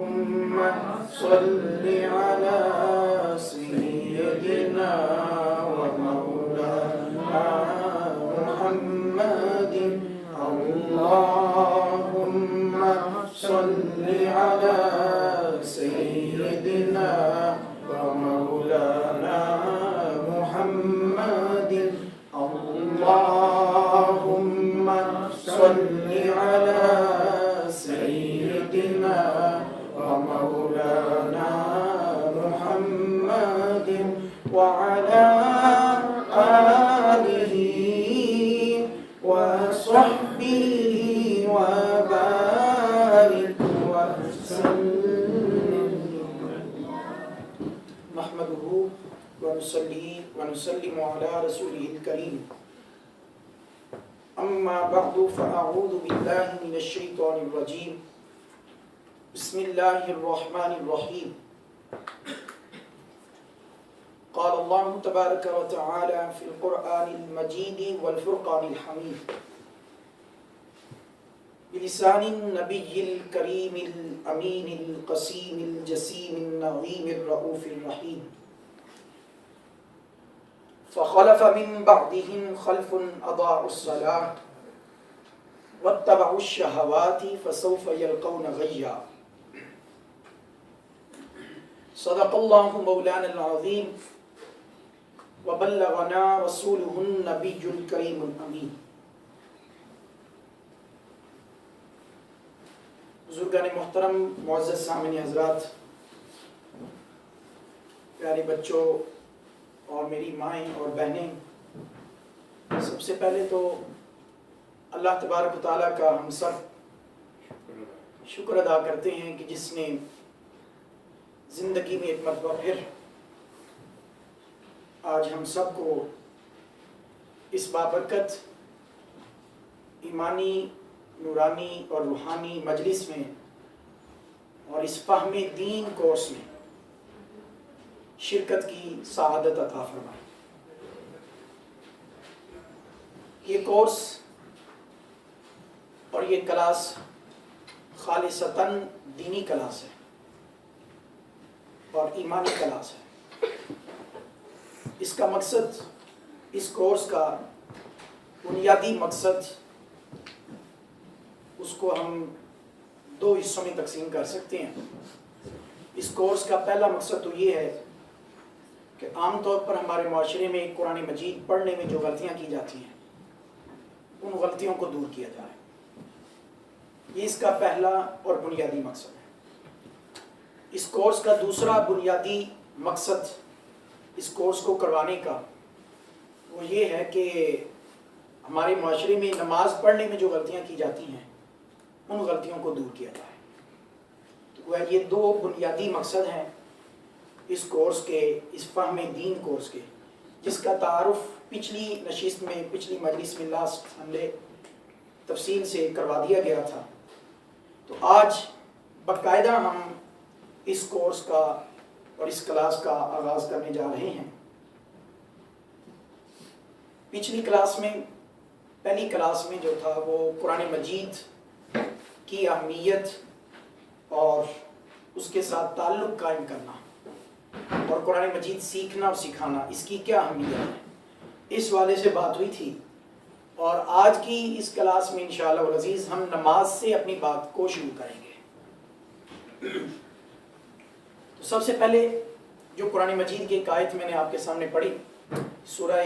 اللهم صل على سيدنا ومولانا محمد. اللهم صل على سيدنا ومولانا محمد. اللهم صل على سيدنا ومولانا محمد وعلى آله وصحبه وبارك وسلم. نحمده ونصلي ونسلم على رسوله الكريم. أما بعد فأعوذ بالله من الشيطان الرجيم. بسم الله الرحمن الرحيم. قال الله تبارك وتعالى في القرآن المجيد والفرقان الحميد بلسان النبي الكريم الأمين القسيم الجسيم النظيم الرؤوف الرحيم. فخلف من بعدهم خلف أضاعوا الصلاة واتبعوا الشهوات فسوف يلقون غيا. صدق الله مولانا العظيم وبلغنا رسوله النبي الكريم الأمين. بزرگان محترم، معزز سامعین حضرات، پیارے بچوں اور میری مائیں اور بہنیں، سب سے پہلے تو اللہ تبارک و تعالیٰ کا ہم سب شکر ادا کرتے ہیں کہ جس نے زندگی میں ایک مرتبہ پھر آج ہم سب کو اس بابرکت ایمانی، نورانی اور روحانی مجلس میں اور اس فہم دین کورس میں شرکت کی سعادت عطا فرمائے. یہ کورس اور یہ کلاس خالصتاً دینی کلاس ہے اور ایمانی کلاس ہے. اس کا مقصد، اس کورس کا بنیادی مقصد، اس کو ہم دو حصوں میں تقسیم کر سکتے ہیں. اس کورس کا پہلا مقصد تو یہ ہے کہ عام طور پر ہمارے معاشرے میں قرآن مجید پڑھنے میں جو غلطیاں کی جاتی ہیں ان غلطیوں کو دور کیا جائے. یہ اس کا پہلا اور بنیادی مقصد ہے. اس کورس کا دوسرا بنیادی مقصد اس کورس کو کروانے کا وہ یہ ہے کہ ہمارے معاشرے میں نماز پڑھنے میں جو غلطیاں کی جاتی ہیں ان غلطیوں کو دور کیا جائے. تو یہ دو بنیادی مقصد ہیں اس کورس کے، اس فہم دین کورس کے، جس کا تعارف پچھلی نشست میں، پچھلی مجلس میں لاسٹ سنڈے تفصیل سے کروا دیا گیا تھا. تو آج باقاعدہ ہم اس کورس کا اور اس کلاس کا آغاز کرنے جا رہے ہیں. پچھلی کلاس میں، پہلی کلاس میں جو تھا وہ قرآن مجید کی اہمیت اور اس کے ساتھ تعلق قائم کرنا اور قرآن مجید سیکھنا اور سکھانا، اس کی کیا اہمیت ہے، اس والے سے بات ہوئی تھی. اور آج کی اس کلاس میں انشاءاللہ العزیز ہم نماز سے اپنی بات کو شروع کریں گے. تو سب سے پہلے جو قرآن مجید کی ایک آیت میں نے آپ کے سامنے پڑھی، سورہ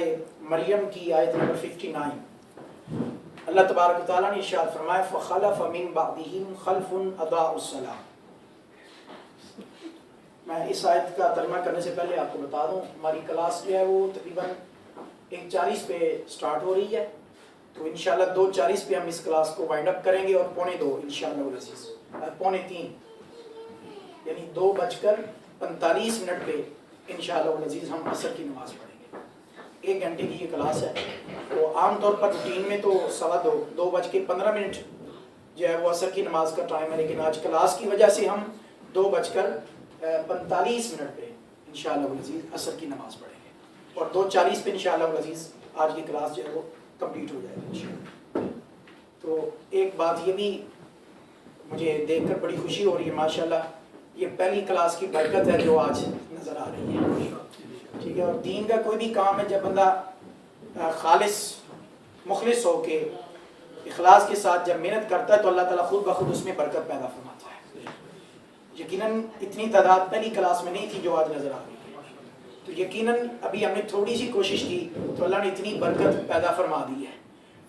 مریم کی آیت نمبر 59. اللہ تبارک و تعالیٰ نے ارشاد فرمایا فَخَلَفَ مِن بَعْدِهِمْ خَلْفٌ أَضَاعُوا الصَّلَاةَ. میں اس آیت کا ترجمہ کرنے سے پہلے آپ کو بتا دوں ہماری کلاس جو ہے وہ تقریباً 1:40 پہ سٹارٹ ہو رہی ہے. تو انشاءاللہ 2:40 پہ ہم اس کلاس کو وائنڈ اپ کریں گے اور 2:45 انشاءاللہ العزیز 3:45 یعنی 2:45 پہ انشاءاللہ العزیز ہم عصر کی نماز پڑھیں گے. 1 گھنٹے کی یہ کلاس ہے. تو عام طور پر روٹین میں تو 2:15 جو ہے وہ عصر کی نماز کا ٹائم ہے، لیکن آج کلاس کی وجہ سے ہم 2:45 پہ انشاءاللہ العزیز عصر کی نماز پڑھیں گے اور 2:40 پہ انشاءاللہ العزیز آج کی کلاس جو ہے وہ کمپلیٹ ہو جائے گا انشاءاللہ. تو ایک بات یہ بھی مجھے دیکھ کر بڑی خوشی ہو رہی ہے ماشاءاللہ یہ پہلی کلاس کی برکت ہے جو آج نظر آ رہی ہے، ٹھیک ہے. اور دین کا کوئی بھی کام ہے جب بندہ خالص مخلص ہو کے اخلاص کے ساتھ جب محنت کرتا ہے تو اللہ تعالیٰ خود بخود اس میں برکت پیدا فرماتا ہے. یقیناً اتنی تعداد پہلی کلاس میں نہیں تھی جو آج نظر آ رہی ہے، تو یقیناً ابھی ہم نے تھوڑی سی کوشش کی تو اللہ نے اتنی برکت پیدا فرما دی ہے.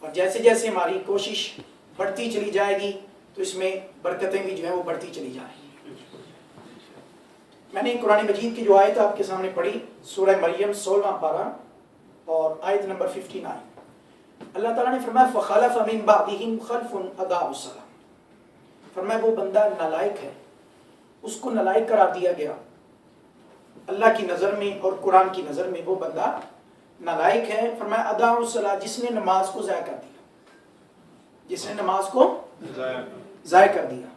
اور جیسے جیسے ہماری کوشش بڑھتی چلی جائے گی تو اس میں برکتیں بھی جو ہیں وہ بڑھتی چلی جائیں گی. میں نے قرآن مجید کی جو آیت آپ کے سامنے پڑھی سورہ مریم 16واں پارہ اور آیت نمبر 59. اللہ تعالیٰ نے فرمایا فَخَلَفَ مِن بَعْدِهِمْ خَلْفٌ أَضَاعُوا الصَّلَاةَ. فرمایا وہ بندہ نالائق ہے، اس کو نالائق قرار دیا گیا اللہ کی نظر میں اور قرآن کی نظر میں. وہ بندہ نالائق ہے. فرمایا اضاعوا الصلاۃ، جس نے نماز کو ضائع کر دیا، جس نے نماز کو ضائع کر دیا.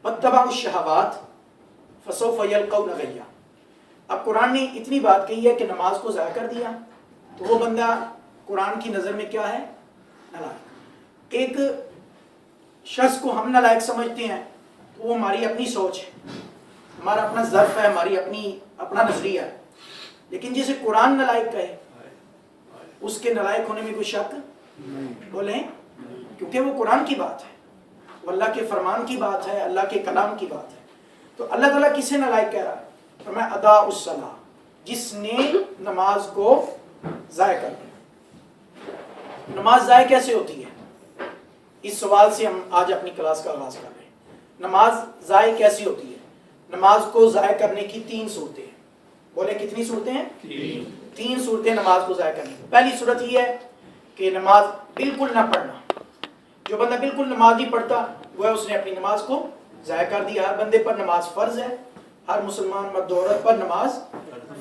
واتبعوا الشہوات فسوف یلقون غیا. اب قرآن نے اتنی بات کہی ہے کہ نماز کو ضائع کر دیا تو وہ بندہ قرآن کی نظر میں کیا ہے؟ نالائق. ایک شخص کو ہم نالائق سمجھتے ہیں تو وہ ہماری اپنی سوچ ہے، ہمارا اپنا ظرف ہے، ہماری اپنا نظریہ ہے. لیکن جسے قرآن نالائق کہے اس کے نالائق ہونے میں کوئی شک بولیں، کیونکہ وہ قرآن کی بات ہے، وہ اللہ کے فرمان کی بات ہے، اللہ کے کلام کی بات ہے. تو اللہ تعالیٰ کسے نالائق کہہ رہا ہے؟ فرمایا اضاعوا الصلاۃ، جس نے نماز کو ضائع کر دیا. نماز ضائع کیسے ہوتی ہے؟ اس سوال سے ہم آج اپنی کلاس کا آغاز کر رہے ہیں. نماز ضائع کیسی ہوتی ہے؟ نماز کو ضائع کرنے کی 3 صورتیں ہیں. بولے کتنی صورتیں ہیں؟ 3 صورتیں نماز کو ضائع کرنے کی. پہلی صورت یہ ہے کہ نماز بالکل نہ پڑھنا. جو بندہ بالکل نماز نہیں پڑھتا وہ ہے اس نے اپنی نماز کو ضائع کر دیا. ہر بندے پر نماز فرض ہے، ہر مسلمان مرد و عورت پر نماز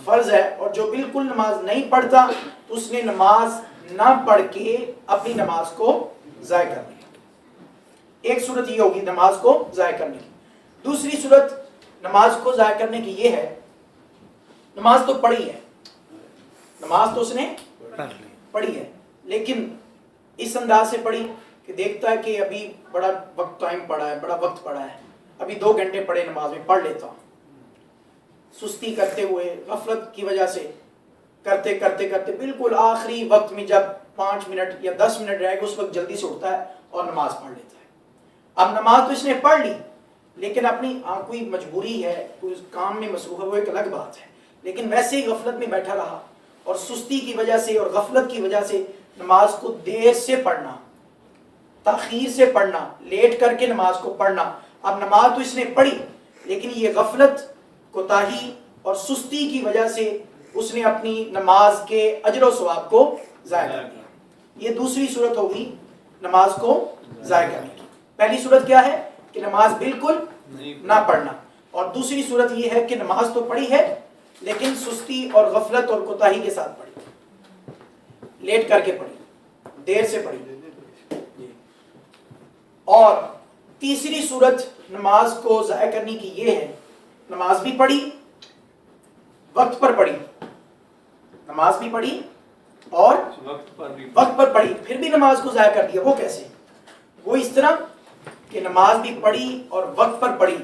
فرض ہے. اور جو بالکل نماز نہیں پڑھتا تو اس نے نماز نہ پڑھ کے اپنی نماز کو ضائع کر دیا. ایک صورت یہ ہوگی نماز کو ضائع کرنے کی. دوسری صورت نماز کو ضائع کرنے کی یہ ہے، نماز تو پڑھی ہے، نماز تو اس نے پڑھی ہے، لیکن اس انداز سے پڑھی کہ دیکھتا ہے کہ ابھی بڑا وقت ٹائم پڑا ہے، بڑا وقت پڑا ہے، ابھی 2 گھنٹے پڑھے نماز میں پڑھ لیتا ہوں. سستی کرتے ہوئے غفلت کی وجہ سے کرتے کرتے کرتے بالکل آخری وقت میں جب 5 منٹ یا 10 منٹ رہے گا اس وقت جلدی سے اٹھتا ہے اور نماز پڑھ لیتا ہے. اب نماز تو اس نے پڑھ لی لیکن اپنی کوئی مجبوری ہے، کوئی کام میں مصروف ہے، وہ ایک الگ بات ہے، لیکن ویسے ہی غفلت میں بیٹھا رہا اور سستی کی وجہ سے اور غفلت کی وجہ سے نماز کو دیر سے پڑھنا، تاخیر سے پڑھنا، لیٹ کر کے نماز کو پڑھنا. اب نماز تو اس نے پڑھی لیکن یہ غفلت، کوتاہی اور سستی کی وجہ سے اس نے اپنی نماز کے اجر و ثواب کو ضائع کر دیا. یہ دوسری صورت ہوگی نماز کو ضائع کرنے کی. پہلی صورت کیا ہے کہ نماز بالکل نہ پڑھنا، اور دوسری صورت یہ ہے کہ نماز تو پڑھی ہے لیکن سستی اور غفلت اور کوتاہی کے ساتھ پڑھی، لیٹ کر کے پڑھی، دیر سے پڑھی. اور تیسری صورت نماز کو ضائع کرنے کی یہ ہے، نماز بھی پڑھی، وقت پر پڑھی، نماز بھی پڑھی اور وقت پر پڑھی، پھر بھی نماز کو ضائع کر دیا. وہ کیسے؟ وہ اس طرح کہ نماز بھی پڑھی اور وقت پر پڑھی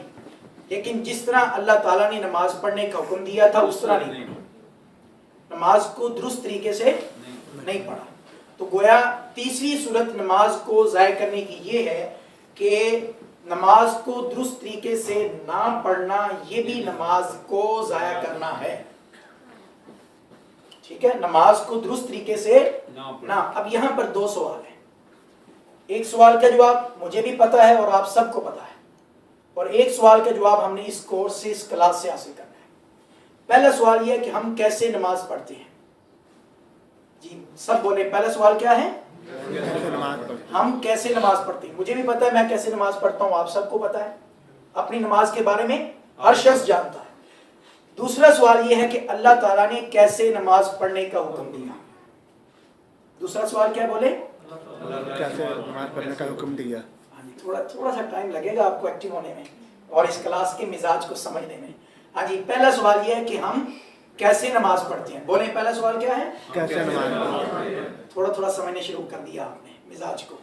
لیکن جس طرح اللہ تعالیٰ نے نماز پڑھنے کا حکم دیا تھا اس طرح نہیں، نماز کو درست طریقے سے نہیں پڑھا. تو گویا تیسری صورت نماز کو ضائع کرنے کی یہ ہے کہ نماز کو درست طریقے سے نہ پڑھنا، یہ بھی نماز کو ضائع کرنا ہے. ٹھیک ہے، نماز کو درست طریقے سے نہ. اب یہاں پر 2 سوال ہیں. ایک سوال کا جواب مجھے بھی پتا ہے اور آپ سب کو پتا ہے، اور ایک سوال کا جواب ہم نے اس کورس سے، اس کلاس سے حاصل کرنا ہے. پہلا سوال یہ ہے کہ ہم کیسے نماز پڑھتے ہیں. جی سب بولے، پہلا سوال کیا ہے؟ ہم کیسے نماز پڑھتے ہیں. مجھے بھی پتا ہے میں کیسے نماز پڑھتا ہوں، آپ سب کو پتا ہے، اپنی نماز کے بارے میں ہر شخص جانتا ہے. دوسرا سوال یہ ہے کہ اللہ تعالیٰ نے کیسے نماز پڑھنے کا حکم دیا. دوسرا سوال کیا بولے؟ کیسے نماز پڑھنے کا حکم دیا. تھوڑا سا ٹائم لگے گا آپ کو ایکٹیو ہونے میں اور اس کلاس کے مزاج کو سمجھنے میں. ہاں جی، پہلا سوال یہ ہے کہ ہم کیسے نماز پڑھتے ہیں. بولیں پہلا سوال کیا ہے؟ کیسے نماز. تھوڑا سمجھنے شروع کر دیا آپ نے مزاج کو.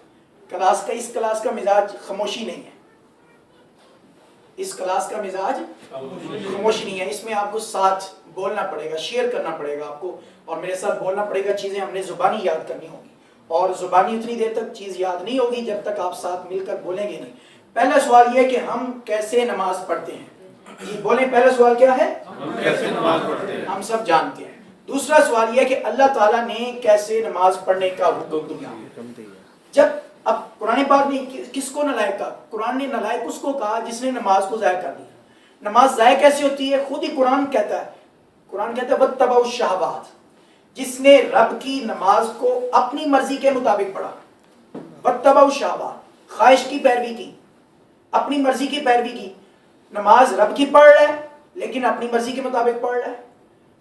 اس کلاس کا مزاج خاموشی نہیں ہے، اس کلاس کا مزاج خاموش نہیں ہے، اس میں آپ کو ساتھ بولنا پڑے گا، شیئر کرنا پڑے گا آپ کو، اور میرے ساتھ بولنا پڑے گا، چیزیں ہم نے زبانی یاد کرنی ہوگی، اور زبانی اتنی دیر تک چیز یاد نہیں ہوگی جب تک آپ ساتھ مل کر بولیں گے نہیں۔ پہلا سوال یہ کہ ہم کیسے نماز پڑھتے ہیں، جی بولیں پہلا سوال کیا ہے؟ کیسے نماز پڑھتے ہیں؟ ہم سب جانتے ہیں۔ دوسرا سوال یہ کہ اللہ تعالیٰ نے کیسے نماز پڑھنے کا حکم دیا۔ جب اب قرآن پاک نے کس کو نالائق کہا؟ قرآن نے نالائق اس کو کہا جس نے نماز کو ضائع کر دیا۔ نماز ضائع کیسی ہوتی ہے؟ خود ہی قرآن کہتا ہے، قرآن کہتا ہے وَاتَّبَعُوا الشَّهَوَاتِ، جس نے رب کی نماز کو اپنی مرضی کے مطابق پڑھا، وَاتَّبَعُوا الشَّهَوَاتِ، خواہش کی پیروی کی، اپنی مرضی کی پیروی کی۔ نماز رب کی پڑھ رہا ہے لیکن اپنی مرضی کے مطابق پڑھ رہا ہے،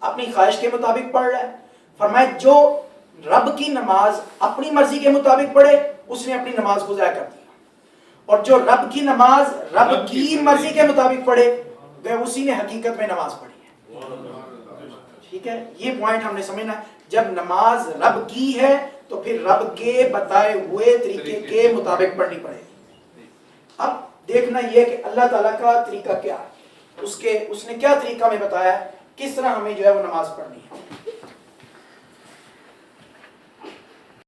اپنی خواہش کے مطابق پڑھ رہا ہے۔ فرمایا جو رب کی نماز اپنی مرضی کے مطابق پڑھے اس نے اپنی نماز کو ضائع کر دیا، اور جو رب کی نماز رب کی مرضی کے مطابق پڑھے گئے اسی نے حقیقت میں نماز پڑھی ہے۔ ٹھیک ہے، یہ پوائنٹ ہم نے سمجھنا ہے۔ جب نماز رب کی ہے تو پھر رب کے بتائے ہوئے طریقے کے مطابق پڑھنی پڑے گی۔ اب دیکھنا یہ کہ اللہ تعالیٰ کا طریقہ کیا ہے، اس نے کیا طریقہ ہمیں بتایا ہے، کس طرح ہمیں جو ہے وہ نماز پڑھنی ہے۔